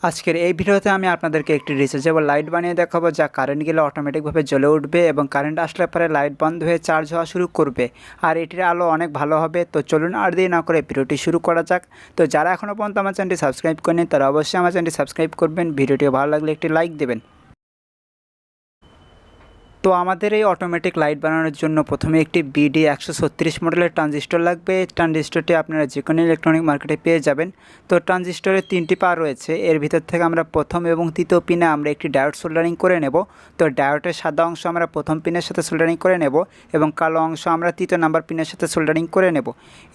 আজকের এই ভিডিওতে আমি আপনাদেরকে একটি রিচার্জেবল লাইট বানিয়ে দেখাবো, যা কারেন্ট গেলে অটোমেটিকভাবে জ্বলে উঠবে এবং কারেন্ট আসলে পরে লাইট বন্ধ হয়ে চার্জ হওয়া শুরু করবে। আর এটির আলো অনেক ভালো হবে। তো চলুন আর দেরি না করে ভিডিওটি শুরু করা যাক। তো যারা এখনও পর্যন্ত আমার চ্যানেলটি সাবস্ক্রাইব করেনি তারা অবশ্যই আমার চ্যানেলটি সাবস্ক্রাইব করবেন। ভিডিওটি ভালো লাগলে একটি লাইক দেবেন। তো আমাদের এই অটোমেটিক লাইট বানানোর জন্য প্রথমে একটি BD136 মডেলের ট্রানজিস্টর লাগবে। ট্রানজিস্টরটি আপনারা যে কোনো ইলেকট্রনিক মার্কেটে পেয়ে যাবেন। তো ট্রানজিস্টরের 3টি পা রয়েছে। এর ভিতর থেকে আমরা প্রথম এবং তৃতীয় পিনে আমরা একটি ডায়োড সোল্ডারিং করে নেব। তো ডায়োডের সাদা অংশ আমরা প্রথম পিনের সাথে সোল্ডারিং করে নেব এবং কালো অংশ আমরা তৃতীয় নাম্বার পিনের সাথে সোল্ডারিং করে নেব।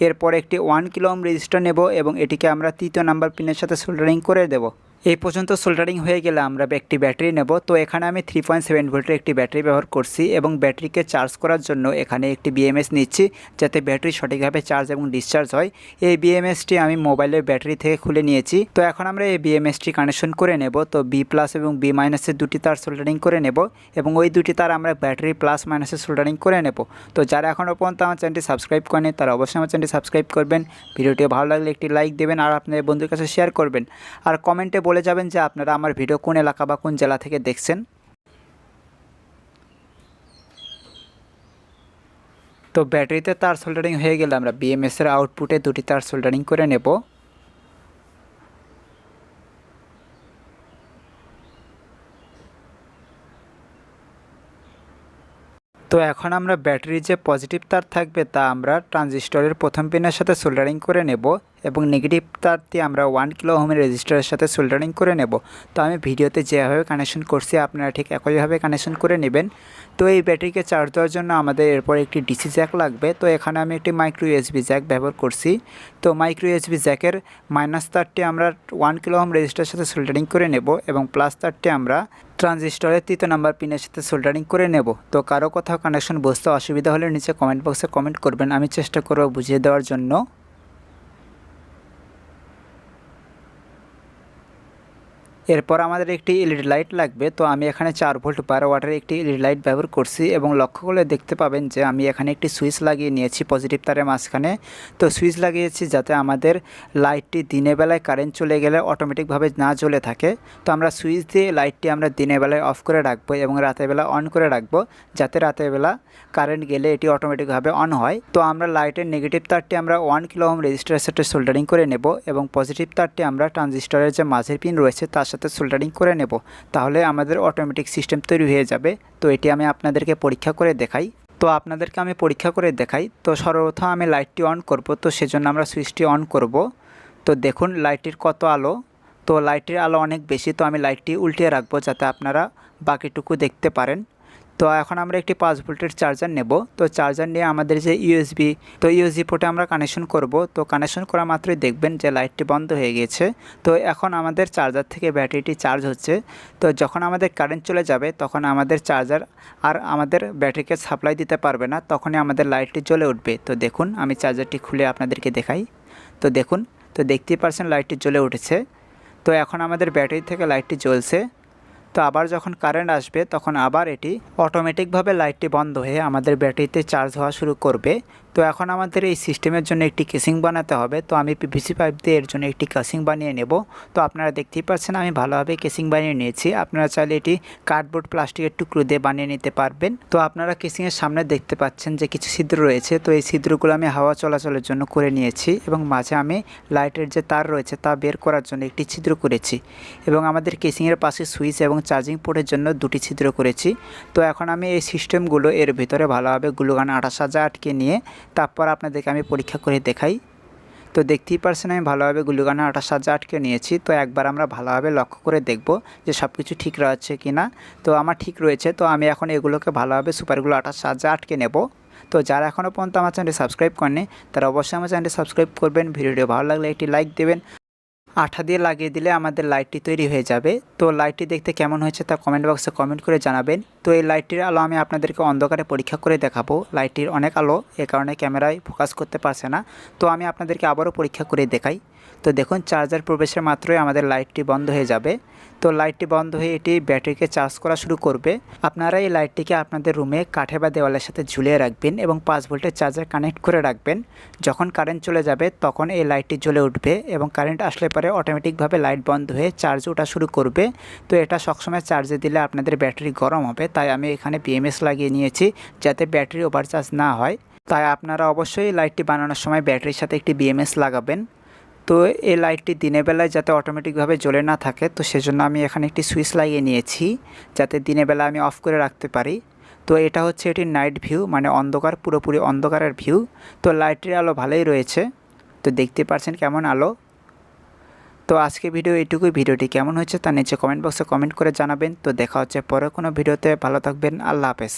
এরপর একটি 1 কিলো ওহম রেজিস্টার নেব এবং এটিকে আমরা তৃতীয় নাম্বার পিনের সাথে সোল্ডারিং করে দেব। এই পর্যন্ত সোল্ডারিং হয়ে গেলে আমরা একটি ব্যাটারি নেব। তো এখানে আমি 3.7 ভোল্টের একটি ব্যাটারি ব্যবহার করছি এবং ব্যাটারিকে চার্জ করার জন্য এখানে একটি BMS নিচ্ছি, যাতে ব্যাটারি সঠিকভাবে চার্জ এবং ডিসচার্জ হয়। এই BMSটি আমি মোবাইলের ব্যাটারি থেকে খুলে নিয়েছি। তো এখন আমরা এই BMSটি কানেকশন করে নেব। তো B+ এবং B- এর দুটি তার সোল্ডারিং করে নেব এবং ওই দুটি তার আমরা ব্যাটারি প্লাস মাইনাসে সোল্ডারিং করে নেব। তো যারা এখনও পর্যন্ত আমার চ্যানেলটি সাবস্ক্রাইব করেনি তারা অবশ্যই আমার চ্যানেলটি সাবস্ক্রাইব করবেন। ভিডিওটি ভালো লাগলে একটি লাইক দেবেন আর আপনাদের বন্ধুদের কাছে শেয়ার করবেন। আর কমেন্টে বলে যাবেন যে আপনারা আমার ভিডিও কোন এলাকা বা কোন জেলা থেকে দেখছেন। তো ব্যাটারিতে তার সোল্ডারিং হয়ে গেলে আমরা BMS এর আউটপুটে দুটি তার সোল্ডারিং করে নেব। তো এখন আমরা ব্যাটারির যে পজিটিভ তার থাকবে তা আমরা ট্রানজিস্টরের প্রথম পিনের সাথে সোল্ডারিং করে নেব এবং নেগেটিভ তারটি আমরা 1 কিলো ওহমের রেজিস্টারের সাথে সোল্ডারিং করে নেব। তো আমি ভিডিওতে যেভাবে কানেকশন করছি আপনারা ঠিক একইভাবে কানেকশন করে নেবেন। তো এই ব্যাটারিকে চার্জ দেওয়ার জন্য আমাদের এরপর একটি ডিসি জ্যাক লাগবে। তো এখানে আমি একটি মাইক্রো USB জ্যাক ব্যবহার করছি। তো মাইক্রো USB জ্যাকের মাইনাস তারটি আমরা 1 কিলো ওহম রেজিস্টারের সাথে সোল্ডারিং করে নেব এবং প্লাস তারটি আমরা ট্রানজিস্টরের তৃতীয় নাম্বার পিনের সাথে সোল্ডারিং করে নেব। তো কারো কোথাও কানেকশন বুঝতে অসুবিধা হলে নিচে কমেন্ট বক্সে কমেন্ট করবেন, আমি চেষ্টা করব বুঝিয়ে দেওয়ার জন্য। এরপর আমাদের একটি LED লাইট লাগবে। তো আমি এখানে 4 ভোল্ট 12 ওয়াটের একটি LED লাইট ব্যবহার করছি এবং লক্ষ্য করলে দেখতে পাবেন যে আমি এখানে একটি সুইচ লাগিয়ে নিয়েছি পজিটিভ তারের মাঝখানে। তো সুইচ লাগিয়েছি যাতে আমাদের লাইটটি দিনের বেলায় কারেন্ট চলে গেলে অটোমেটিকভাবে না জ্বলে থাকে। তো আমরা সুইচ দিয়ে লাইটটি আমরা দিনের বেলায় অফ করে রাখবো এবং রাতের বেলা অন করে রাখবো, যাতে রাতের বেলা কারেন্ট গেলে এটি অটোমেটিকভাবে অন হয়। তো আমরা লাইটের নেগেটিভ তারটি আমরা 1 কিলো ওহম রেজিস্টারের সাথে সোল্ডারিং করে নেব এবং পজিটিভ তারটি আমরা ট্রানজিস্টরের যে মাঝের পিন রয়েছে তার সাথে সোল্ডারিং করে নেব। তাহলে আমাদের অটোমেটিক সিস্টেম তৈরি হয়ে যাবে। তো এটি আমি আপনাদেরকে পরীক্ষা করে দেখাই। তো আপনাদেরকে আমি পরীক্ষা করে দেখাই। তো সর্বপ্রথম আমি লাইটটি অন করব। তো সেজন্য আমরা সুইচটি অন করব। তো দেখুন লাইটটির কত আলো। তো লাইটের আলো অনেক বেশি। তো আমি লাইটটি উল্টিয়ে রাখবো যাতে আপনারা বাকিটুকু দেখতে পারেন। তো এখন আমরা একটি 5 ভোল্টের চার্জার নেব। তো চার্জার নিয়ে আমাদের যে USB পোর্টে আমরা কানেকশন করব। তো কানেকশন করা মাত্রই দেখবেন যে লাইটটি বন্ধ হয়ে গিয়েছে। তো এখন আমাদের চার্জার থেকে ব্যাটারিটি চার্জ হচ্ছে। তো যখন আমাদের কারেন্ট চলে যাবে তখন আমাদের চার্জার আর আমাদের ব্যাটারিকে সাপ্লাই দিতে পারবে না, তখনই আমাদের লাইটটি জ্বলে উঠবে। তো দেখুন আমি চার্জারটি খুলে আপনাদেরকে দেখাই। তো দেখুন, তো দেখতেই পারছেন লাইটটি জ্বলে উঠেছে। তো এখন আমাদের ব্যাটারি থেকে লাইটটি জ্বলছে। তো আবার যখন কারেন্ট আসবে তখন আবার এটি অটোমেটিকভাবে লাইটটি বন্ধ হয়ে আমাদের ব্যাটারিতে চার্জ হওয়া শুরু করবে। তো এখন আমাদের এই সিস্টেমের জন্য একটি কেসিং বানাতে হবে। তো আমি PVC পাইপ দিয়ে এর জন্য একটি কেসিং বানিয়ে নেব। তো আপনারা দেখতেই পাচ্ছেন আমি ভালোভাবে কেসিং বানিয়ে নিয়েছি। আপনারা চাইলে এটি কার্ডবোর্ড প্লাস্টিকের টুকরো দিয়ে বানিয়ে নিতে পারবেন। তো আপনারা কেসিংয়ের সামনে দেখতে পাচ্ছেন যে কিছু ছিদ্র রয়েছে। তো এই ছিদ্রগুলো আমি হাওয়া চলাচলের জন্য করে নিয়েছি এবং মাঝে আমি লাইটের যে তার রয়েছে তা বের করার জন্য একটি ছিদ্র করেছি এবং আমাদের কেসিংয়ের পাশে সুইচ এবং চার্জিং পোর্টের জন্য দুটি ছিদ্র করেছি। তো এখন আমি এই সিস্টেমগুলো এর ভিতরে ভালোভাবে গ্লুগান আঠা সাজা আটকে নিয়ে তারপর আপনাদেরকে আমি পরীক্ষা করে দেখাই। তো দেখতেই পারছেন আমি ভালোভাবে গ্লুগান আঠা সাজা আটকে নিয়েছি। তো একবার আমরা ভালোভাবে লক্ষ্য করে দেখব যে সব কিছু ঠিক রয়েছে কি না। তো আমার ঠিক রয়েছে। তো আমি এখন এগুলোকে ভালোভাবে সুপারগুলো আঠা সাজা আটকে নেব। তো যারা এখনও পর্যন্ত আমার চ্যানেলটি সাবস্ক্রাইব করেনি তারা অবশ্যই আমার চ্যানেলটি সাবস্ক্রাইব করবেন। ভিডিওটি ভালো লাগলে একটি লাইক দেবেন। আঠা দিয়ে লাগিয়ে দিলে আমাদের লাইটটি তৈরি হয়ে যাবে। তো লাইটটি দেখতে কেমন হয়েছে তা কমেন্ট বক্সে কমেন্ট করে জানাবেন। তো এই লাইটটির আলো আমি আপনাদেরকে অন্ধকারে পরীক্ষা করে দেখাবো। লাইটটির অনেক আলো, এ কারণে ক্যামেরায় ফোকাস করতে পারছে না। তো আমি আপনাদেরকে আবারও পরীক্ষা করে দেখাই। তো দেখুন চার্জার প্রবেশের মাত্রই আমাদের লাইটটি বন্ধ হয়ে যাবে। তো লাইটটি বন্ধ হয়ে এটি ব্যাটারিকে চার্জ করা শুরু করবে। আপনারা এই লাইটটিকে আপনাদের রুমে কাঠে বা দেওয়ালের সাথে ঝুলিয়ে রাখবেন এবং 5 ভোল্টের চার্জার কানেক্ট করে রাখবেন। যখন কারেন্ট চলে যাবে তখন এই লাইটটি জ্বলে উঠবে এবং কারেন্ট আসলে পরে অটোমেটিকভাবে লাইট বন্ধ হয়ে চার্জ ওঠা শুরু করবে। তো এটা সবসময় চার্জে দিলে আপনাদের ব্যাটারি গরম হবে, তাই আমি এখানে বিএমএস লাগিয়ে নিয়েছি যাতে ব্যাটারি ওভারচার্জ না হয়। তাই আপনারা অবশ্যই লাইটটি বানানোর সময় ব্যাটারির সাথে একটি বিএমএস লাগাবেন। তো এই লাইটটি দিনের বেলায় যাতে অটোমেটিকভাবে জ্বলে না থাকে, তো সেজন্য আমি এখানে একটি সুইচ লাগিয়ে নিয়েছি যাতে দিনের বেলা আমি অফ করে রাখতে পারি। তো এটা হচ্ছে এটির নাইট ভিউ, মানে অন্ধকার, পুরোপুরি অন্ধকারের ভিউ। তো লাইটটির আলো ভালোই রয়েছে, তো দেখতে পাচ্ছেন কেমন আলো। তো আজকে ভিডিও এইটুকুই। ভিডিওটি কেমন হয়েছে তা নিচে কমেন্ট বক্সে কমেন্ট করে জানাবেন। তো দেখা হচ্ছে পরে কোনো ভিডিওতে। ভালো থাকবেন, আল্লাহ হাফেজ।